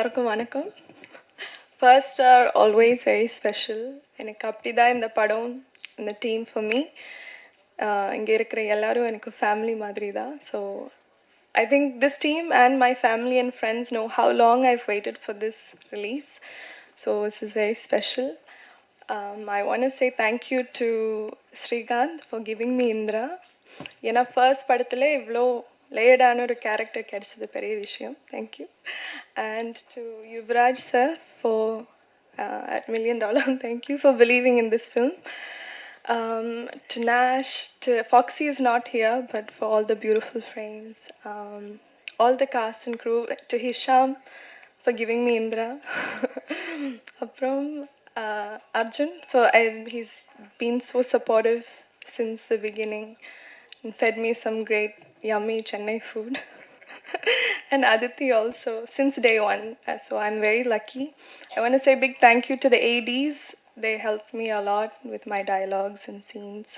எல்லாருக்கும் வணக்கம். First are always very special. எனக்கு அப்படி தான் இந்த படம், இந்த டீம் ஃபார் மீ. இங்கே இருக்கிற எல்லாரும் எனக்கு ஃபேமிலி மாதிரி தான். So I think this team and my family and friends know how long I've waited for this release. So this is very special. I want to say thank you to Srikanth for giving me Indra. ஏன்னா first படத்தில் இவ்வளோ லேயர்டான ஒரு character கிடைச்சது பெரிய விஷயம். Thank you. And to Yuvaraj sir for at $1 million, thank you for believing in this film. To Nash, to Foxy is not here, but for all the beautiful frames, all the cast and crew, to Hisham for giving me Indra. From Arjun, he's been so supportive since the beginning and fed me some great yummy Chennai food. And Aditi also since day one, so I'm very lucky. I want to say big thank you to the ADs. They helped me a lot with my dialogues and scenes.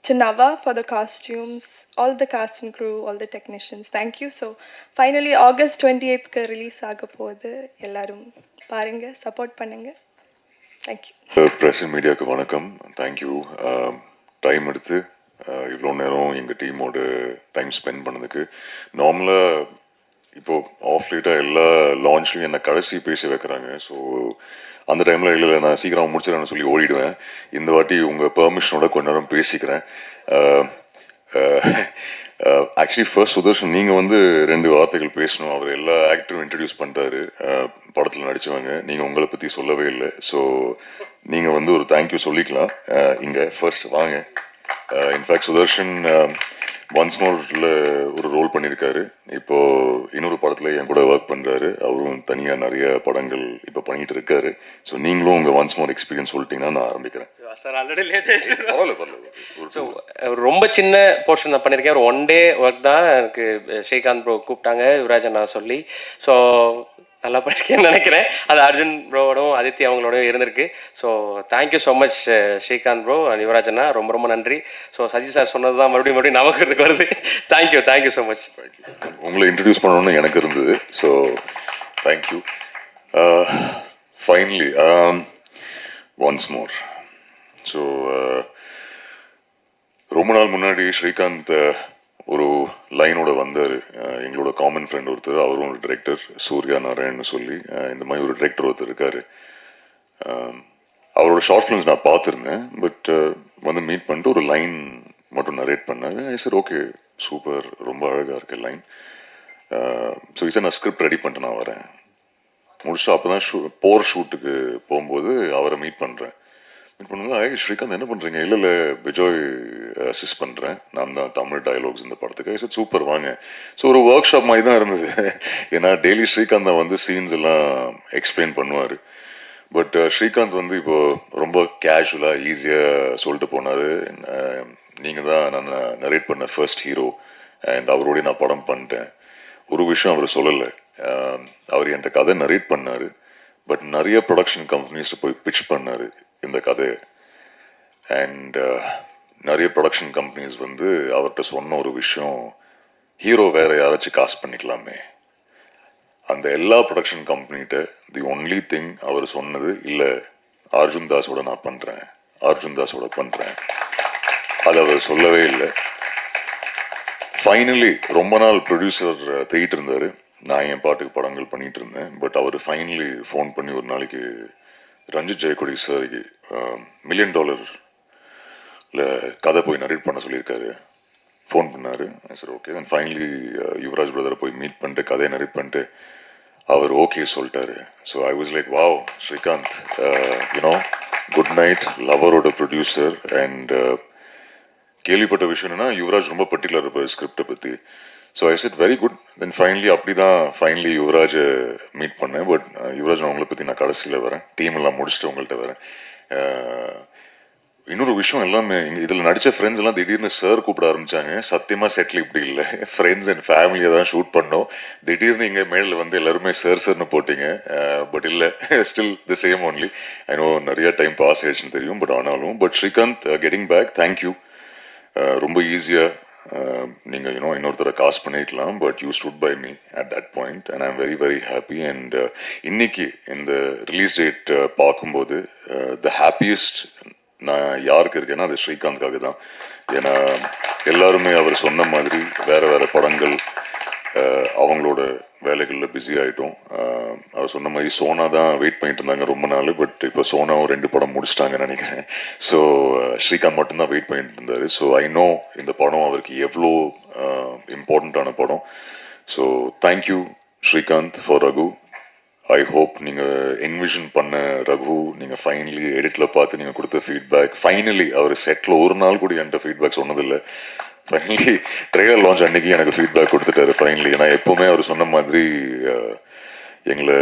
To Nava for the costumes, all the cast and crew, all the technicians, thank you. So finally August 28th ku release ஆக போகுது. எல்லாரும் பாருங்க, support பண்ணுங்க. Thank you. Press and media க்கு வணக்கம். Thank you. Time எடுத்து இவ்வளோ நேரம் எங்கள் டீமோட டைம் ஸ்பெண்ட் பண்ணதுக்கு. நார்மலாக இப்போது ஆஃப் லேட்டாக எல்லா லான்ச்லையும் என்னை கடைசி பேசி வைக்கிறாங்க. ஸோ அந்த டைமில் இல்லை நான் சீக்கிரம் முடிச்சிடறேன்னு சொல்லி ஓடிடுவேன். இந்த வாட்டி உங்கள் பெர்மிஷனோட கொஞ்ச நேரம் பேசிக்கிறேன். ஆக்சுவலி ஃபர்ஸ்ட் சுதர்ஷன் நீங்கள் வந்து 2 வார்த்தைகள் பேசணும். அவர் எல்லா ஆக்டரும் இன்ட்ரடியூஸ் பண்ணிட்டாரு, படத்தில் நடித்தவங்க. நீங்கள் உங்களை பற்றி சொல்லவே இல்லை. ஸோ நீங்கள் வந்து ஒரு தேங்க்யூ சொல்லிக்கலாம் இங்கே. ஃபர்ஸ்ட் வாங்க. இன்ஃபேக்ட் சுதர்ஷன் ஒன்ஸ் மோர்ல ஒரு ரோல் பண்ணியிருக்காரு. இப்போ இன்னொரு படத்துல என் கூட ஒர்க் பண்றாரு. அவரும் தனியா நிறைய படங்கள் இப்போ பண்ணிட்டு இருக்காரு. ஸோ நீங்களும் உங்க ஒன்ஸ் மோர் எக்ஸ்பீரியன்ஸ் சொல்லிட்டீங்கன்னா நான் ஆரம்பிக்கிறேன். ரொம்ப சின்ன போர்ஷன் தான் பண்ணியிருக்கேன். ஒரு 1 day ஒர்க் தான். எனக்கு ஸ்ரீகாந்த் ப்ரோ கூப்பிட்டாங்க யுவராஜன் நான் சொல்லி. ஸோ நல்லா படிக்கேன்னு நினைக்கிறேன். அது அர்ஜுன் ப்ரோவோடும் அதித்தி அவங்களோடய இருந்திருக்கு. So thank you so much Srikanth bro and யுவராஜனா, ரொம்ப ரொம்ப நன்றி. ஸோ சஜி சார் சொன்னது தான் மறுபடியும் நமக்கு வருது. Thank you so much. உங்களை இன்ட்ரடியூஸ் பண்ணணும்னு எனக்கு இருந்தது. So thank you. Finally once more. So ரொம்ப நாள் முன்னாடி ஸ்ரீகாந்த் ஒரு லைனோட வந்தார். எங்களோட காமன் ஃப்ரெண்ட் ஒருத்தர், அவரும் ஒரு டிரெக்டர், சூர்யா நாராயணன் சொல்லி. இந்த மாதிரி ஒரு டிரெக்டர் ஒருத்தர் இருக்கார். அவரோட ஷார்ட் ஃபிலிம்ஸ் நான் பார்த்துருந்தேன். பட் வந்து மீட் பண்ணிட்டு ஒரு லைன் மட்டும் நரேட் பண்ணார். சார் ஓகே சூப்பர், ரொம்ப அழகாக இருக்கு லைன். ஸோ சார் நான் ஸ்கிரிப்ட் ரெடி பண்ணிட்டு நான் வரேன். முடிச்சு அப்போ தான் போர் ஷூட்டுக்கு போகும்போது அவரை மீட் பண்ணுறேன். மீட் பண்ணும்போது ஸ்ரீகாந்த் என்ன பண்ணுறீங்க? இல்லை விஜய் அசிஸ்ட் பண்ணுறேன், நான் தான் தமிழ் டயலாக்ஸ் இந்த படத்துக்கு. சார் சூப்பர் வாங்க. ஸோ ஒரு ஒர்க் ஷாப் மாதிரி தான் இருந்தது. ஏன்னா டெய்லி ஸ்ரீகாந்த் தான் வந்து சீன்ஸ் எல்லாம் எக்ஸ்பிளைன் பண்ணுவார். பட் ஸ்ரீகாந்த் வந்து இப்போது ரொம்ப கேஷுவலாக ஈஸியாக சொல்லிட்டு போனார். நீங்கள் தான் நான் நரேட் பண்ண ஃபர்ஸ்ட் ஹீரோ அண்ட் அவரோடைய நான் படம் பண்ணிட்டேன். ஒரு விஷயம் அவர் சொல்லலை. அவர் என்கிட்ட கதை நரேட் பண்ணார். பட் நிறைய ப்ரொடக்ஷன் கம்பெனிஸ் போய் பிட்ச் பண்ணார் இந்த கதை. அண்ட் நிறைய ப்ரொடக்ஷன் கம்பெனிஸ் வந்து அவர்கிட்ட சொன்ன ஒரு விஷயம், ஹீரோ வேற யாராச்சும் காஸ்ட் பண்ணிக்கலாமே. அந்த எல்லா ப்ரொடக்ஷன் கம்பெனிகிட்ட தி ஒன்லி திங் அவர் சொன்னது, இல்லை அர்ஜுன் தாஸோட நான் பண்ணுறேன், அர்ஜுன் தாஸோட பண்ணுறேன். அது அவர் சொல்லவே இல்லை. ஃபைனலி ரொம்ப நாள் ப்ரொடியூசர் தேடிட்டு இருந்தார். நான் என் பாட்டுக்கு படங்கள் பண்ணிட்டு இருந்தேன். பட் அவர் ஃபைனலி ஃபோன் பண்ணி ஒரு நாளைக்கு ரஞ்சித் ஜெயக்கொடி சாருக்கு $1 million கதை போய் நரேட் பண்ண சொல்லியிருக்காரு. ஃபோன் பண்ணார். Sir okay. Then finally Yuvraj பிரதரை போய் மீட் பண்ணிட்டு கதையை நரேட் பண்ணிட்டு அவர் ஓகே சொல்லிட்டாரு. So I was like wow Srikanth, you know Good Night லவரோட ப்ரொடியூசர். அண்ட் கேள்விப்பட்ட விஷயம் என்னன்னா யுவராஜ் ரொம்ப பர்டிகுலர் இருப்பார் ஸ்கிரிப்டை பற்றி. So I said very good. Then finally அப்படி தான் ஃபைனலி யுவராஜை மீட் பண்ணேன். பட் யுவராஜ் நான் உங்களை பற்றி நான் கடைசியில் வரேன், டீம் எல்லாம் முடிச்சுட்டு உங்கள்கிட்ட வரேன். இன்னொரு விஷயம், எல்லாமே இதில் நடித்த ஃப்ரெண்ட்ஸ் எல்லாம் திடீர்னு சார் கூப்பிட ஆரம்பித்தாங்க. சத்தியமாக செட்டில் இப்படி இல்லை, ஃப்ரெண்ட்ஸ் அண்ட் ஃபேமிலியை தான் ஷூட் பண்ணோம். திடீர்னு இங்கே மேலில் வந்து எல்லாருமே சார்னு போட்டிங்க. பட் இல்லை, still the same only. I know நிறையா டைம் பாஸ் ஆயிடுச்சுன்னு தெரியும். பட் ஆனாலும் but Srikanth getting back, thank you. ரொம்ப ஈஸியாக நீங்கள் இன்னொருத்தரை காஸ்ட் பண்ணிக்கலாம், but you stood by me at that point and I am very very happy. And இன்னைக்கு இந்த ரிலீஸ் டேட் பார்க்கும்போது த ஹாப்பியஸ்ட் நான் யாருக்கு இருக்கேன்னா அது ஸ்ரீகாந்த்காக தான். ஏன்னா எல்லாருமே அவர் சொன்ன மாதிரி வேற வேற படங்கள் அவங்களோட வேலைகளில் பிஸி ஆகிட்டோம். அவர் சொன்ன மாதிரி சோனா தான் வெயிட் பண்ணிட்டு இருந்தாங்க ரொம்ப நாள், பட் இப்போ சோனாவும் 2 படம் முடிச்சிட்டாங்கன்னு நினைக்கிறேன். ஸோ ஸ்ரீகாந்த் மட்டும்தான் வெயிட் பண்ணிட்டு இருந்தார். ஸோ ஐ நோ இந்த படம் அவருக்கு எவ்வளோ இம்பார்ட்டண்ட்டான படம். So thank you Srikanth for Raghu. I hope நீங்கள் என்விஷன் பண்ண ரகு நீங்கள் ஃபைனலி எடிட்டில் பார்த்து நீங்கள் கொடுத்த ஃபீட்பேக், ஃபைனலி அவர் செட்டில் ஒரு நாள் கூட என்கிட்ட ஃபீட்பேக் சொன்னதில்லை. ஃபைனலி ட்ரெய்லர் லான்ச் அன்னைக்கு எனக்கு ஃபீட்பேக் கொடுத்துட்டாரு ஃபைனலி. ஏன்னா எப்போவுமே அவர் சொன்ன மாதிரி எங்களை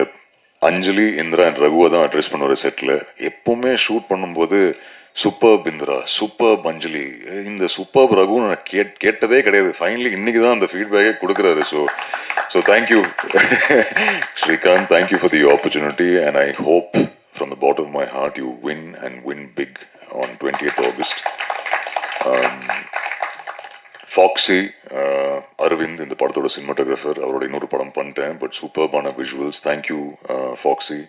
அஞ்சலி, இந்திரா அண்ட் ரகுவை தான் அட்ரஸ் பண்ணுவார் செட்டில். எப்போவுமே ஷூட் பண்ணும்போது சூப்பர்ப் இந்திரா, சூப்பர்ப் அஞ்சலி, இந்த சூப்பர்ப் ரகுன்னு நான் கேட்டதே கிடையாது. ஃபைனலி இன்னைக்கு தான் அந்த ஃபீட்பேக்கே கொடுக்குறாரு. So thank you Srikanth, thank you for the opportunity and I hope from the bottom of my heart you win and win big on 20th August. Foxy Aravind இந்த படத்தோட சினிமாட்டோகிராஃபர், அவரோட இன்னொரு படம் பண்ணிட்டேன், பட் சூப்பர்பான விஷுவல்ஸ். Thank you Foxy.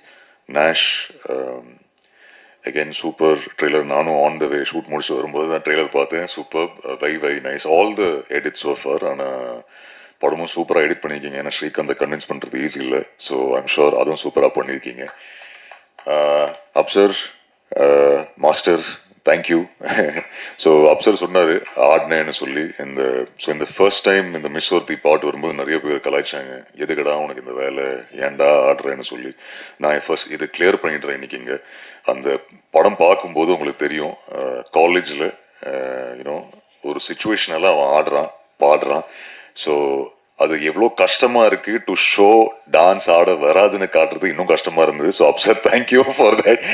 நேஷ் அகெயின் சூப்பர் ட்ரெய்லர். நானும் on the way shoot முடிச்சு வரும்போது தான் ட்ரெய்லர் பார்த்தேன். Super, very very nice. All the edits so far. ஆனால் படமும் சூப்பராக எடிட் பண்ணியிருக்கீங்க. ஏன்னா ஸ்ரீகாந்தை கன்வின்ஸ் பண்ணுறது ஈஸி இல்லை. ஸோ ஐம் ஷுர் அதுவும் சூப்பராக பண்ணியிருக்கீங்க. Afsar master, thank you. So Afsar சொன்னார் ஆடினேன்னு சொல்லி. இந்த ஃபர்ஸ்ட் டைம் இந்த மிஸ் ஒருத்தி பாட்டு வரும்போது நிறைய பேர் கலாய்ச்சாங்க, எதுக்கடா உனக்கு இந்த வேலை, ஏன்டா ஆடுறேன்னு சொல்லி. நான் ஃபர்ஸ்ட் இது கிளியர் பண்ணிடுறேன் இன்னைக்கு. இங்கே அந்த படம் பார்க்கும்போது உங்களுக்கு தெரியும், காலேஜில் ஒரு சுச்சுவேஷனெல்லாம் அவன் ஆடுறான் பாடுறான். ஸோ அது எவ்வளோ கஷ்டமா இருக்கு டு ஷோ டான்ஸ் ஆட வராதுன்னு காட்டுறது இன்னும் கஷ்டமா இருந்தது. So Afsar thank you for that,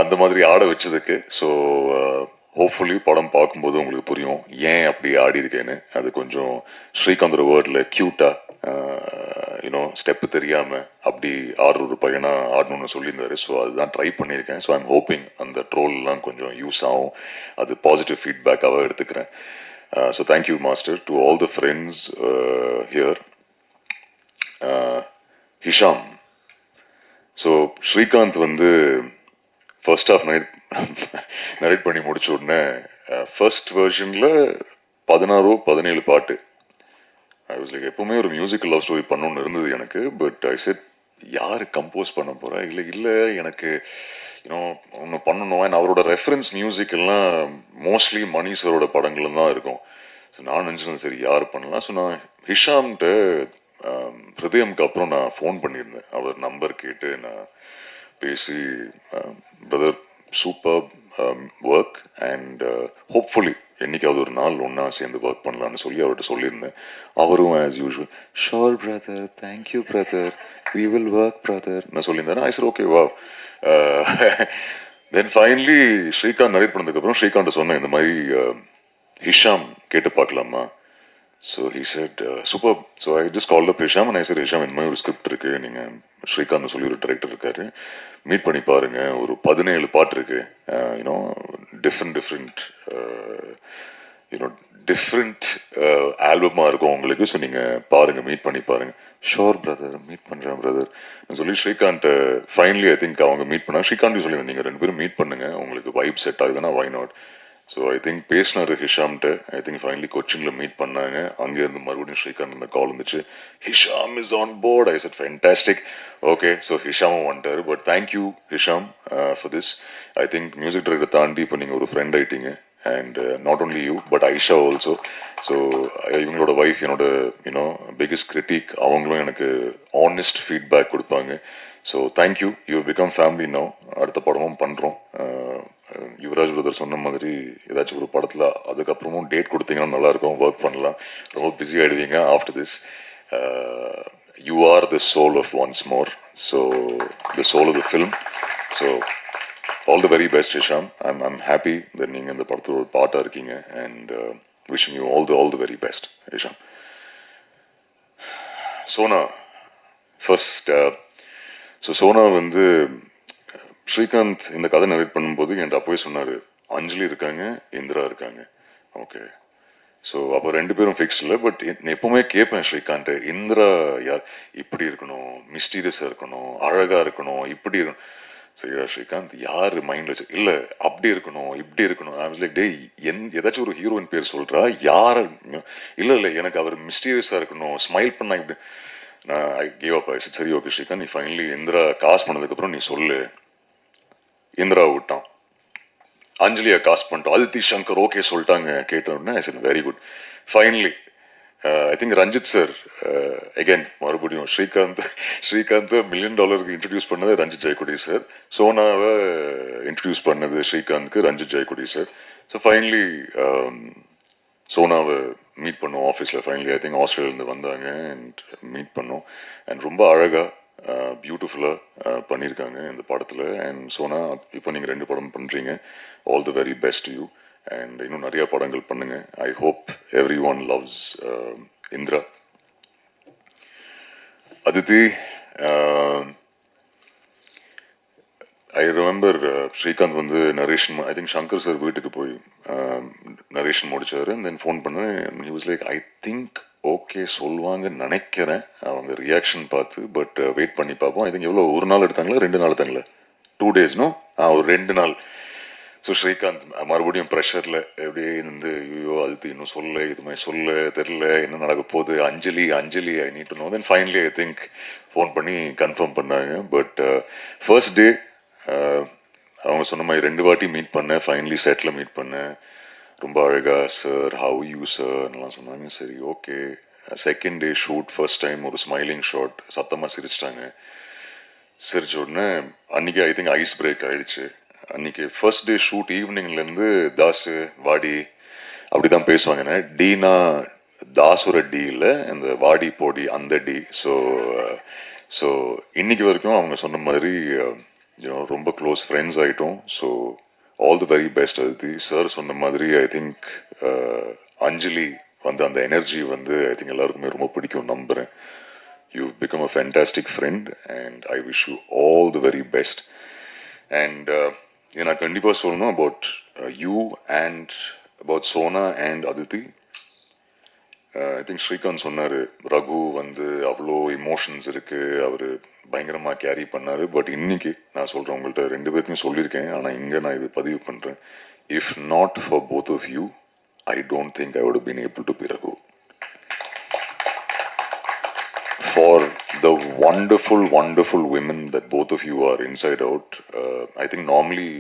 அந்த மாதிரி ஆட வச்சதுக்கு. ஸோ ஹோப்ஃபுல்லி படம் பார்க்கும்போது உங்களுக்கு புரியும் ஏன் அப்படி ஆடி இருக்கேன்னு. அது கொஞ்சம் ஸ்ரீகாந்த் வேர்டில் க்யூட்டா ஸ்டெப்பு தெரியாம அப்படி ஆடுற ஒரு பையனா ஆடணும்னு சொல்லியிருந்தாரு. ஸோ அதுதான் ட்ரை பண்ணியிருக்கேன். ஸோ ஐம் ஹோப்பிங் அந்த ட்ரோல்லாம் கொஞ்சம் யூஸ் ஆகும், அது பாசிட்டிவ் ஃபீட்பேக்காக எடுத்துக்கிறேன். So thank you, Master, to all the friends here. Hisham. So Srikanth வந்து ஃபர்ஸ்ட் ஆஃப் நரேட் பண்ணி முடிச்ச உடனே ஃபர்ஸ்ட் வெர்ஷனில் 16-17 பாட்டு. ஐ வாஸ் லைக் எப்பவுமே ஒரு மியூசிக்கல் லவ் ஸ்டோரி பண்ணணும்னு இருந்தது எனக்கு. பட் ஐ செட் யார் கம்போஸ் பண்ண போகிறா, இல்லை எனக்கு ஒன்று பண்ணணும். அண்ட் அவரோட ரெஃபரன்ஸ் மியூசிக் எல்லாம் மோஸ்ட்லி மணி சரோட படங்கள் தான் இருக்கும். ஸோ நான் நினச்சிருந்தேன் சரி யார் பண்ணலாம். ஸோ நான் ஹிஷாம்கிட்ட ஹிருதயம்க்கு அப்புறம் நான் ஃபோன் பண்ணியிருந்தேன். அவர் நம்பர் கேட்டு நான் பேசி, brother super work and hopefully என்னைக்காவது ஒரு நாள் ஒன்றா சேர்ந்து ஒர்க் பண்ணலான்னு சொல்லி அவர்கிட்ட சொல்லியிருந்தேன். அவரும் as usual sure brother, thank you brother, we will work brother நான் சொல்லியிருந்தேன். ஐ சார் ஓகே வா. தென் ஃபைனலி ஸ்ரீகாந்த் நரேட் பண்ணதுக்கப்புறம் ஸ்ரீகாந்த் சொன்னேன் இந்த மாதிரி ஹிஷாம் கேட்டு பார்க்கலாமா. So he said super. So I just call up Hisham and I sir Hisham இந்த மாதிரி ஒரு ஸ்கிரிப்ட் இருக்குது, நீங்கள் ஸ்ரீகாந்த் சொல்லி ஒரு டைரக்டர் இருக்காரு, மீட் பண்ணி பாருங்க, ஒரு 17 பாட்டு இருக்கு, டிஃப்ரெண்ட் ஆல்பமாக இருக்கும் உங்களுக்கு. ஸோ நீங்கள் பாருங்கள், மீட் பண்ணி பாருங்கள். ஷோர் பிரதர், மீட் பண்ணுறேன் பிரதர் சொல்லி ஸ்ரீகாந்த் ஃபைனலி ஐ திங்க் அவங்க மீட் பண்ணாங்க. ஸ்ரீகாந்த் சொல்லி நீங்கள் 2 பேரும் மீட் பண்ணுங்க, உங்களுக்கு வைப் செட் ஆகுதுன்னா why not. So I think பேசினார் ஹிஷாம்கிட்ட. ஐ திங்க் ஃபைனலி கொச்சினில் மீட் பண்ணாங்க. அங்கேருந்து மறுபடியும் ஸ்ரீகாந்த் இந்த கால் வந்துச்சு, Hisham is on board. I said fantastic. Okay, so ஹிஷாமும் வந்துட்டார். But thank you Hisham for this. I think music director தாண்டி இப்போ நீங்கள் ஒரு ஃப்ரெண்ட் ஆயிட்டீங்க. And not only you but Aisha also. So இவங்களோட ஒய்ஃப் என்னோட பிக்கஸ்ட் கிரிட்டிக். அவங்களும் எனக்கு ஆனஸ்ட் ஃபீட்பேக் கொடுப்பாங்க. So thank you, you become family now. அடுத்த படமும் பண்ணுறோம். யுவராஜ் பிரதர் சொன்ன மாதிரி ஏதாச்சும் ஒரு படத்தில் அதுக்கப்புறமும் டேட் கொடுத்தீங்கன்னா நல்லாயிருக்கும், ஒர்க் பண்ணலாம். ரொம்ப பிஸி ஆகிடுவீங்க after this. You are the soul of once more, so the soul of the film. So all the very best Hisham. I'm happy that நீங்கள் இந்த படத்தோட ஒரு பார்ட்டாக இருக்கீங்க and wishing you all the very best Hisham. Sona first. So Sona வந்து ஸ்ரீகாந்த் இந்த கதை narrate பண்ணும்போது என்கிட்ட அப்போவே சொன்னார், அஞ்சலி இருக்காங்க, இந்திரா இருக்காங்க. ஓகே, ஸோ அப்போ ரெண்டு பேரும் ஃபிக்ஸ் இல்லை. பட் எப்பவுமே கேட்பேன் ஸ்ரீகாந்த், இந்திரா யார், இப்படி இருக்கணும், மிஸ்டீரியஸாக இருக்கணும், அழகாக இருக்கணும், இப்படி இருக்கணும். சரியா ஸ்ரீகாந்த், யார் மைண்டில் வச்சு இல்லை அப்படி இருக்கணும் இப்படி இருக்கணும். ஐ வாஸ் லைக், டே ஏதாச்சும் ஒரு ஹீரோயின் பேர் சொல்கிறா, யார் இல்லை இல்லை எனக்கு அவர் மிஸ்டீரியஸாக இருக்கணும், ஸ்மைல் பண்ணா இப்படி. நான் ஐ கேவ் அப். சரி ஓகே ஸ்ரீகாந்த், நீ ஃபைனலி இந்திரா காசு பண்ணதுக்கப்புறம் நீ சொல்லு. இந்திரா விட்டான், அஞ்சலியா காஸ்ட் பண்ணிட்டோம், அதித்தி சங்கர் ஓகே சொல்லிட்டாங்க. கேட்டோன்னே I said very good. Finally I think Ranjith sir again மறுபடியும் ஸ்ரீகாந்த் $1 million இன்ட்ரடியூஸ் பண்ணது ரஞ்சித் ஜெயக்குடி சார். சோனாவை இன்ட்ரடியூஸ் பண்ணது ஸ்ரீகாந்த்க்கு Ranjith Jayakudi sir. So finally சோனாவை மீட் பண்ணோம் ஆஃபீஸில். ஃபைனலி ஐ திங்க் ஆஸ்திரேலியாவிலேருந்து வந்தாங்க அண்ட் மீட் பண்ணோம். அண்ட் ரொம்ப அழகாக பியூட்டிஃபுல்லாக பண்ணியிருக்காங்க இந்த படத்தில். அண்ட் சோனா, இப்போ நீங்கள் 2 படம் பண்ணுறீங்க. All the very best you. And இன்னும் நிறைய படங்கள் பண்ணுங்க. I hope every one loves Indira. Aditi, I remember Srikanth வந்து narration, I think Shankar sir வீட்டுக்கு போய் நரேஷன் முடிச்சாரு. தென் ஃபோன் பண்ணேன். He was like, I think okay சொல்லுவாங்கன்னு நினைக்கிறேன் அவங்க ரியாக்ஷன் பார்த்து. பட் வெயிட் பண்ணி பார்ப்போம். ஐ திங்க் எவ்வளோ, 1 நாள் எடுத்தாங்களா 2 நாள் எடுத்தாங்களா? 2 days நோ, ஒரு 2 நாள். ஸோ ஸ்ரீகாந்த் மறுபடியும் ப்ரெஷரில் எப்படியே இருந்து, ஐயோ அது இன்னும் சொல்ல, இதுமாதிரி சொல்ல தெரில, என்ன நடக்க போகுது, Anjali Anjali I need to know. Then finally I think phone பண்ணி கன்ஃபார்ம் பண்ணாங்க. பட் ஃபர்ஸ்ட் டே அவங்க சொன்ன மாதிரி 2 வாட்டி மீட் பண்ணேன். ஃபைனலி செட்டில் மீட் பண்ணேன். ரொம்ப அழகா சார், ஹவ் யூ சார்லாம் சொன்னாங்க. சரி okay. Second day shoot, first time ஒரு ஸ்மைலிங் ஷாட், சத்தமாக சிரிச்சிட்டாங்க. சிரிச்ச உடனே அன்றைக்கி ஐ திங்க் ஐஸ் பிரேக் ஆகிடுச்சு. அன்றைக்கி ஃபர்ஸ்ட் டே ஷூட் ஈவினிங்லேருந்து தாசு வாடி அப்படி தான் பேசுவாங்க. டீனா தாசுர டி இல்லை, இந்த வாடி போடி அந்த டி. ஸோ இன்னைக்கு வரைக்கும் அவங்க சொன்ன மாதிரி ரொம்ப க்ளோஸ் ஃப்ரெண்ட்ஸ் ஆகிட்டோம். So all the very best Aditi. Sir சொன்ன மாதிரி ஐ திங்க் அஞ்சலி வந்து அந்த எனர்ஜி வந்து ஐ திங்க் எல்லாருக்குமே ரொம்ப பிடிக்கும் நம்புகிறேன். You've become a fantastic friend and I wish you all the very best. And நான் கண்டிப்பாக சொல்லணும் about you and about Sona and Aditi. I think Srikanth சொன்னார், ரகு வந்து அவ்வளோ இமோஷன்ஸ் இருக்குது, அவர் பயங்கரமாக கேரி பண்ணார். பட் இன்னைக்கு நான் சொல்கிறேன், உங்கள்கிட்ட 2 பேருக்குமே சொல்லியிருக்கேன், ஆனால் இங்கே நான் இது பதிவு பண்ணுறேன். If not for both of you, I don't think I would been able to be Raghu. For the wonderful, wonderful women that both of you are inside out. I think normally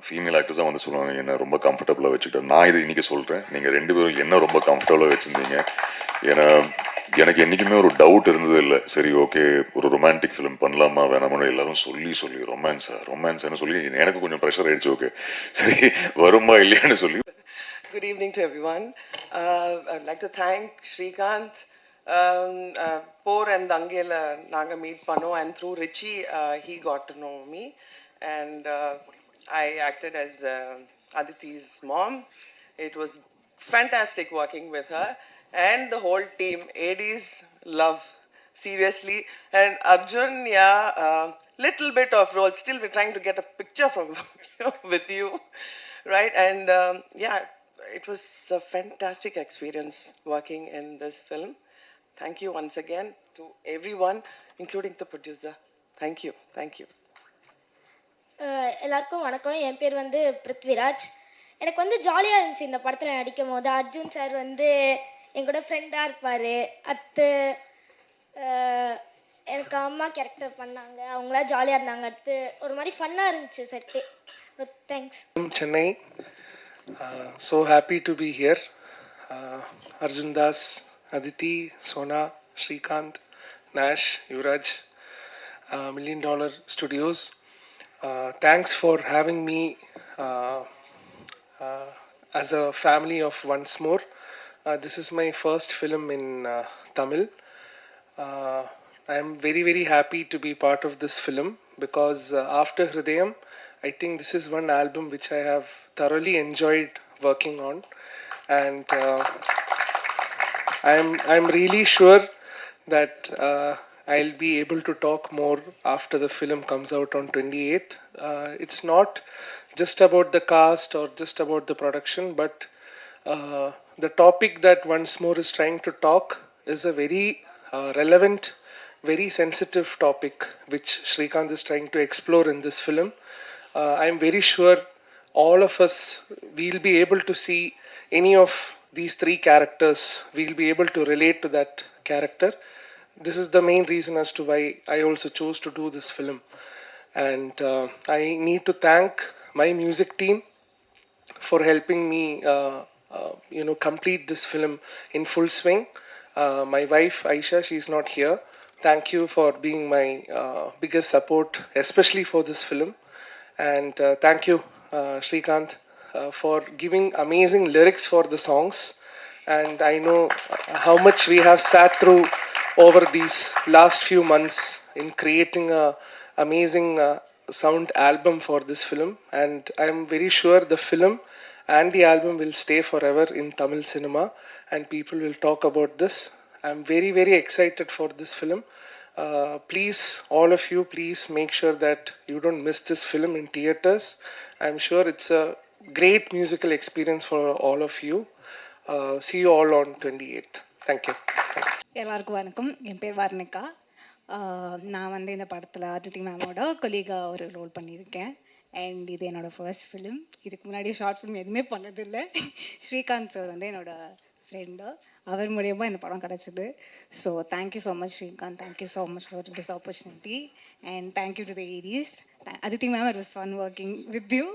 female ஆக்டர்ஸாக வந்து சொல்லுவாங்க என்ன ரொம்ப கம்ஃபர்டபுளாக வச்சுக்கிட்டேன். நான் இது இன்றைக்கி சொல்கிறேன், நீங்கள் 2 பேரும் என்ன ரொம்ப கம்ஃபர்டபுளாக வச்சுருந்தீங்க. ஏன்னா எனக்கு என்றைக்குமே ஒரு டவுட் இருந்தது இல்லை. சரி ஓகே, ஒரு ரொமான்டிக் ஃபிலிம் பண்ணலாமா வேணாமா, எல்லாரும் சொல்லி ரொமான்ஸ்னு சொல்லி எனக்கு கொஞ்சம் ப்ரெஷர் ஆகிடுச்சு. ஓகே சரி வருமா இல்லையான்னு சொல்லி. Good evening to everyone. I'd like to thank Srikanth. Por and Dangela naga meet panno, and through Richie he got to know me, and I acted as Aditi's mom. It was fantastic working with her and the whole team. AD's love, seriously. And Arjun, little bit of role. Still we're trying to get a picture from with you, right? And it was a fantastic experience working in this film. Thank you once again to everyone, including the producer. Thank you. எல்லாருக்கும் வணக்கம். என் பேர் வந்து பிருத்விராஜ். எனக்கு வந்து ஜாலியாக இருந்துச்சு இந்த படத்தில் நடிக்கும் போது. அர்ஜுன் சார் வந்து எங்கூட ஃப்ரெண்டாக இருப்பார். அடுத்து எனக்கு அம்மா கேரக்டர் பண்ணாங்க, அவங்களா ஜாலியாக இருந்தாங்க. அடுத்து ஒரு மாதிரி ஃபன்னாக இருந்துச்சு set. Thanks. Chennai. So happy to be here. Arjun Das, Aditi, Sona, Srikanth, Nash, Yuvraj, $1 Million Studios. Thanks for having me as a family of once more. This is my first film in Tamil. I am very, very happy to be part of this film because after Hridayam, I think this is one album which I have thoroughly enjoyed working on, and I'm really sure that I'll be able to talk more after the film comes out on 28th. It's not just about the cast or just about the production, but the topic that Once More is trying to talk is a very relevant, very sensitive topic which Srikanth is trying to explore in this film. I'm very sure all of us will be able to see any of these three characters. We'll be able to relate to that character. This is the main reason as to why I also chose to do this film. And I need to thank my music team for helping me complete this film in full swing. My wife Aisha, she's not here. Thank you for being my biggest support, especially for this film. And thank you, Srikanth, for giving amazing lyrics for the songs. And I know how much we have sat through over these last few months in creating a amazing sound album for this film. And I'm very sure the film and the album will stay forever in Tamil cinema, and people will talk about this. I'm very, very excited for this film. Please, all of you, please make sure that you don't miss this film in theaters. I'm sure it's a great musical experience for all of you. See you all on 28th. Thank you. எல்லாருக்கும் வணக்கம். என் பேர் வர்ணிகா. நான் வந்து இந்த படத்தில் அதித்தி மேமோட கொலீகாக ஒரு role பண்ணியிருக்கேன். And இது என்னோடய ஃபர்ஸ்ட் ஃபிலிம். இதுக்கு முன்னாடி ஷார்ட் ஃபிலிம் எதுவுமே பண்ணதில்லை. ஸ்ரீகாந்த் சார் வந்து என்னோடய ஃப்ரெண்டு. அவர் மூலியமாக இந்த படம் கிடச்சிது. So thank you so much Srikanth. Thank you so much for this opportunity. And thank you to the Aedes. Aditi ma'am, it was fun working with you.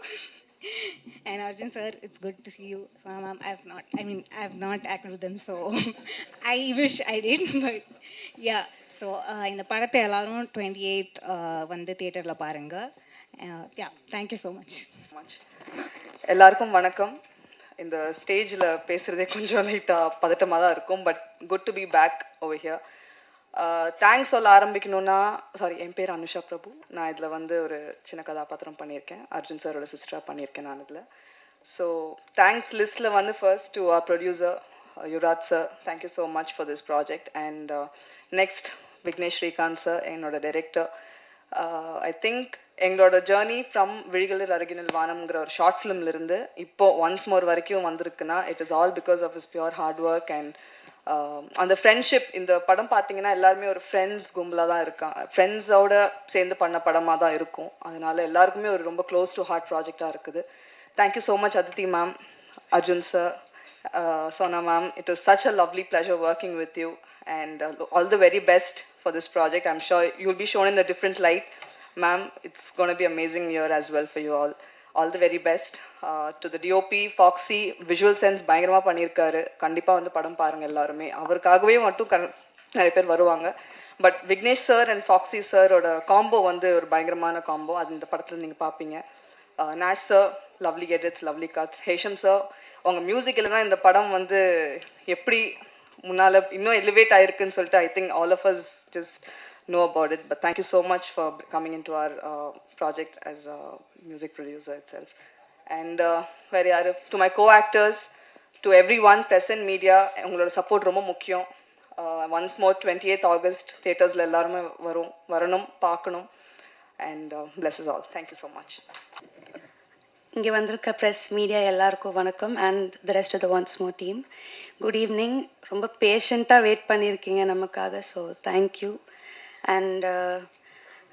And Arjun sir, it's good to see you. So ma'am, I have not acted with them, so I wish I did, but yeah. So இந்த படத்தை எல்லாரும் 28th வந்து தியேட்டரில் பாருங்க. Yeah, thank you so much. எல்லாருக்கும் வணக்கம். இந்த ஸ்டேஜில் பேசுகிறதே கொஞ்சம் லைட்டாக பதட்டமாக தான் இருக்கும், but good to be back over here. Thanks சொல்ல ஆரம்பிக்கணுன்னா, என் பேர் அனுஷா பிரபு. நான் இதில் வந்து ஒரு சின்ன கதாபாத்திரம் பண்ணியிருக்கேன். அர்ஜுன் சாரோட சிஸ்டராக பண்ணியிருக்கேன் நான் இதில். ஸோ தேங்க்ஸ் லிஸ்ட்டில் வந்து first to our producer Yuvaraj sir, thank you so much for this project. And next Vignesh Srikanth sir, என்னோட டைரக்டர். ஐ திங்க் எங்களோட ஜேர்னி ஃப்ரம் விழிகளில் அருகினில் வானம்ங்கிற ஒரு ஷார்ட் ஃபிலிம்லேருந்து இப்போது ஒன்ஸ் மோர் வரைக்கும் வந்திருக்குன்னா it is all because of is pure hard work. And அந்த friendship, இந்த படம் பார்த்தீங்கன்னா எல்லாருமே ஒரு ஃப்ரெண்ட்ஸ் கும்பலாக தான் இருக்காங்க. ஃப்ரெண்ட்ஸோட சேர்ந்து பண்ண படமாக தான் இருக்கும். அதனால எல்லாருக்குமே ஒரு ரொம்ப க்ளோஸ் டு ஹார்ட் ப்ராஜெக்டாக இருக்குது. Thank you so much Aditi ma'am, Arjun sir, Sona ma'am. It was such a lovely pleasure working with you, and all the very best for this project. I'm sure you'll be shown in a different light. Ma'am, it's going to be an amazing year as well for you all. All the very best. To the DOP, Foxy, visual sense பயங்கரமாக பண்ணியிருக்காரு. கண்டிப்பாக வந்து படம் பாருங்கள் எல்லாருமே. அவருக்காகவே மட்டும் நிறைய பேர் வருவாங்க. பட் விக்னேஷ் சார் அண்ட் ஃபாக்ஸி சாரோட காம்போ வந்து ஒரு பயங்கரமான காம்போ. அது இந்த படத்தில் நீங்கள் பார்ப்பீங்க. Nash sir, lovely edits, lovely cuts. Hesham sir, உங்கள் மியூசிக் இல்லைனா இந்த படம் வந்து எப்படி முன்னால் இன்னும் எலிவேட் ஆகிருக்குன்னு சொல்லிட்டு I think all of us just know about it. But thank you so much for coming into our project as a music producer itself. And to my co-actors, to everyone, press and media, ungaloda support romba mukkiyam. Once more 28th August theaters la ellarume varanum paakanum, and bless us all. Thank you so much. இங்கே வந்திருக்க press media எல்லாருக்கும் வணக்கம், and the rest of the once more team, good evening. ரொம்ப பேஷண்ட்டாக wait பண்ணியிருக்கீங்க நமக்காக, so thank you. And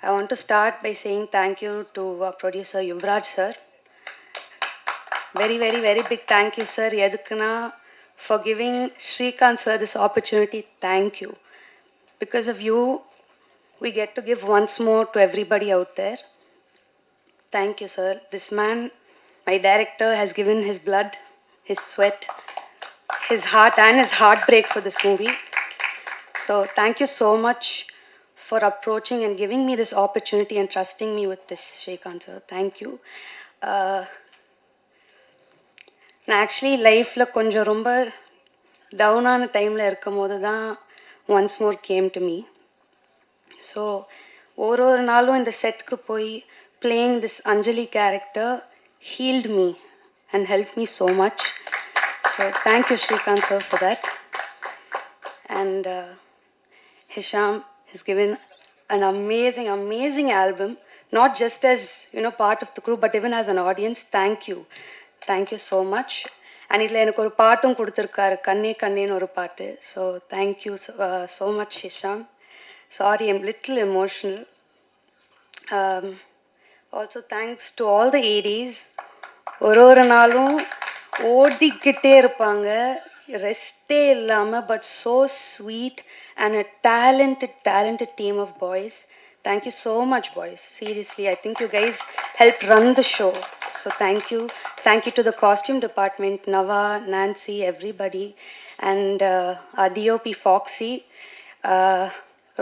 I want to start by saying thank you to our producer Yuvraj sir. Very, very, very big thank you, sir. Yadukana for giving Srikanth sir this opportunity. Thank you. Because of you, we get to give once more to everybody out there. Thank you, sir. This man, my director, has given his blood, his sweat, his heart, and his heartbreak for this movie. So thank you so much for approaching and giving me this opportunity and trusting me with this, Srikanth sir. Thank you. நான் actually லைஃப்பில் கொஞ்சம் ரொம்ப டவுனான டைமில் இருக்கும் போது தான் once more came to me. So ஒரு நாளும் இந்த செட்டுக்கு போய் playing this Anjali character healed me and help me so much. So thank you Srikanth sir for that. And Hisham has given an amazing, amazing album, not just as, part of the crew, but even as an audience. Thank you. Thank you so much. And இதில் எனக்கு ஒரு பாட்டும் கொடுத்துருக்காரு, கண்ணே கண்ணேன்னு ஒரு பாட்டு. So thank you so much Hisham. Sorry, I'm little emotional. Also thanks to all the Aedes. ஒரு நாளும் ஓடிக்கிட்டே இருப்பாங்க, ரெஸ்டே இல்லாமல். But so sweet and a talented team of boys. Thank you so much, boys. Seriously, I think you guys helped run the show. So thank you. Thank you to the costume department, Nava, Nancy, everybody. And our DOP Foxy.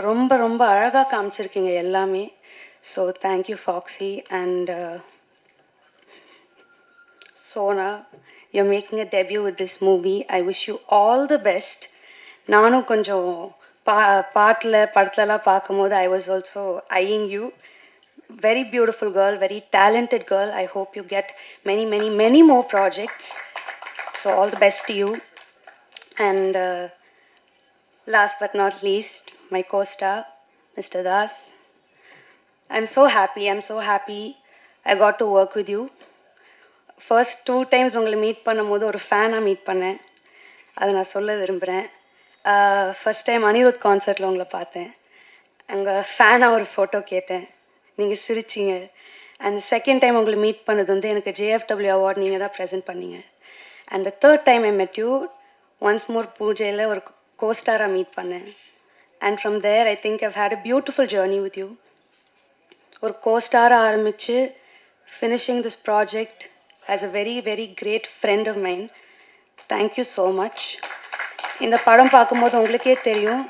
ரொம்ப ரொம்ப அழகாக காமிச்சிருக்கீங்க எல்லாமே. So thank you Foxy. And Sona, you're making a debut with this movie. I wish you all the best. நானும் கொஞ்சம் படத்துலலாம் பார்க்கும்போது I was also eyeing you. Very beautiful girl, very talented girl. I hope you get many more projects. So all the best to you. And last but not least, my co-star, Mr. Das. I'm so happy I got to work with you. First 2 times உங்களை meet பண்ணும்போது ஒரு ஃபேனாக meet பண்ணேன், அதை நான் சொல்ல விரும்புகிறேன். First time Anirudh கான்சர்ட்டில் உங்களை பார்த்தேன், அங்கே ஃபேனாக ஒரு ஃபோட்டோ கேட்டேன், நீங்கள் சிரிச்சிங்க. அண்ட் செகண்ட் டைம் உங்களை மீட் பண்ணது வந்து எனக்கு JFW அவார்ட் நீங்கள் தான் ப்ரெசென்ட் பண்ணீங்க. And the third time I met you once more பூஜையில் ஒரு கோஸ்டாராக மீட் பண்ணேன். And from there I think I've had a beautiful journey with you. ஒரு கோஸ்டாராக ஆரம்பித்து finishing this project as a very great friend of mine. Thank you so much. இந்த படம் பார்க்கும்போது உங்களுக்கே தெரியும்,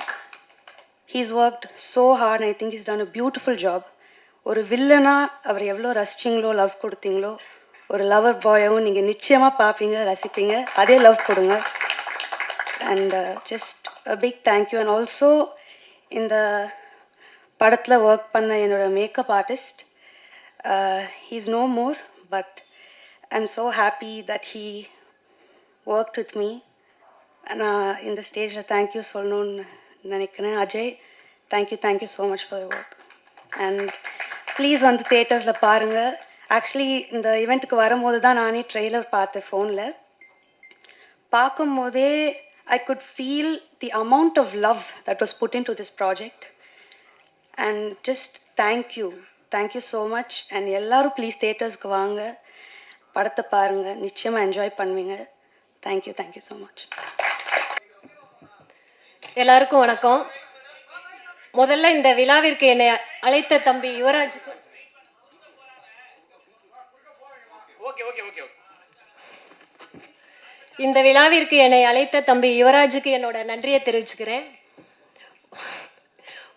he's worked so hard and I think he's done a beautiful job. ஒரு வில்லனா அவர் எவ்வளோ ரசிச்சிங்களோ, லவ் கொடுத்தீங்களோ, ஒரு லவர் பாயாகவும் நீங்கள் நிச்சயமாக பார்ப்பீங்க, ரசிப்பீங்க. அதே லவ் கொடுங்க. And just a big thank you. And also இந்த படத்தில் ஒர்க் பண்ண என்னோட makeup artist, he's no more, but I'm so happy that he worked with me. நான் இந்த ஸ்டேஜில் தேங்க்யூ சொல்லணும்னு நினைக்கிறேன். Ajay, thank you so much for work. And please வந்து தியேட்டர்ஸில் பாருங்கள். ஆக்சுவலி இந்த ஈவெண்ட்டுக்கு வரும்போது தான் நானே ட்ரெய்லர் பார்த்தேன் ஃபோனில். பார்க்கும்போதே I could feel the amount of love that was put into this project. And just thank you so much. And எல்லாரும் ப்ளீஸ் தியேட்டர்ஸ்க்கு வாங்க, படத்தை பாருங்கள், நிச்சயமாக என்ஜாய் பண்ணுவீங்க. Thank you so much. எல்லாருக்கும் வணக்கம். முதல்ல இந்த விழாவிற்கு என்னை அழைத்த தம்பி யுவராஜுக்கு என்னோட நன்றியை தெரிவிச்சுக்கிறேன்.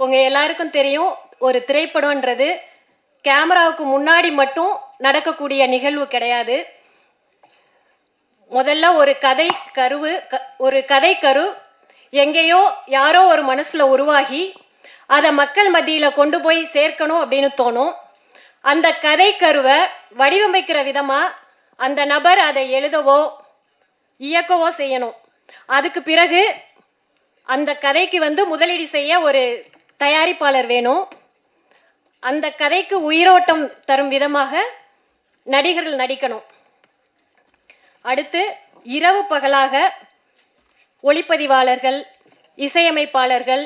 உங்க எல்லாருக்கும் தெரியும், ஒரு திரைப்படம்ன்றது கேமராவுக்கு முன்னாடி மட்டும் நடக்கக்கூடிய நிகழ்வு கிடையாது. முதல்ல ஒரு கதை கரு எங்கேயோ யாரோ ஒரு மனசுல உருவாகி அதை மக்கள் மத்தியில கொண்டு போய் சேர்க்கணும் அப்படின்னு தோணும். அந்த கதை கருவை வடிவமைக்கிற விதமா அந்த நபர் அதை எழுதவோ இயக்கவோ செய்யணும். அதுக்கு பிறகு அந்த கதைக்கு முதலீடு செய்ய ஒரு தயாரிப்பாளர் வேணும். அந்த கதைக்கு உயிரோட்டம் தரும் விதமாக நடிகர்கள் நடிக்கணும். அடுத்து இரவு பகலாக ஒளிப்பதிவாளர்கள், இசையமைப்பாளர்கள்,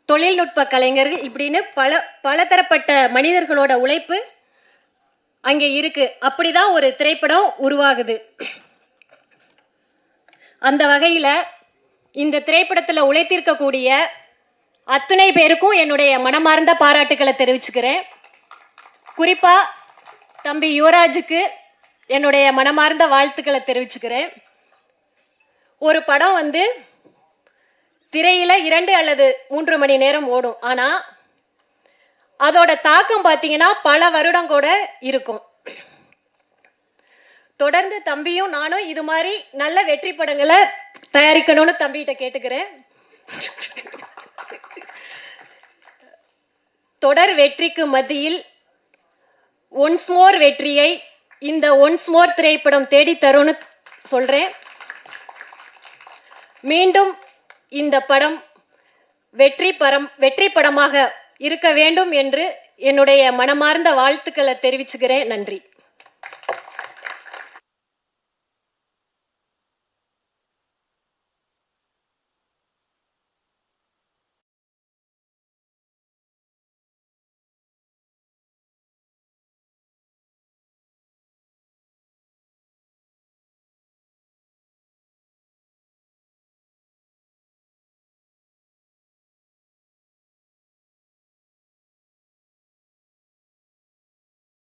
தொழில்நுட்ப கலைஞர்கள் இப்படின்னு பலதரப்பட்ட மனிதர்களோட உழைப்பு அங்கே இருக்கு. அப்படிதான் ஒரு திரைப்படம் உருவாகுது. அந்த வகையில இந்த திரைப்படத்தில் உழைத்திருக்கக்கூடிய அத்தனை பேருக்கும் என்னுடைய மனமார்ந்த பாராட்டுக்களை தெரிவிச்சுக்கிறேன். குறிப்பா தம்பி யுவராஜுக்கு என்னுடைய மனமார்ந்த வாழ்த்துக்களை தெரிவிச்சுக்கிறேன். ஒரு படம் திரையில 2 அல்லது 3 மணி நேரம் ஓடும். ஆனா அதோட தாக்கம் பார்த்தீங்கன்னா பல வருடம் கூட இருக்கும். தொடர்ந்து தம்பியும் நானும் இது மாதிரி நல்ல வெற்றி படங்களை தயாரிக்கணும்னு தம்பிகிட்ட கேட்டுக்கிறேன். தொடர் வெற்றிக்கு மத்தியில் ஒன்ஸ் மோர் வெற்றியை இந்த ஒன்ஸ் மோர் திரைப்படம் தேடி தரும்னு சொல்றேன். மீண்டும் இந்த படம் வெற்றி படமாக இருக்க வேண்டும் என்று என்னுடைய மனமார்ந்த வாழ்த்துக்களை தெரிவிச்சுக்கிறேன். நன்றி.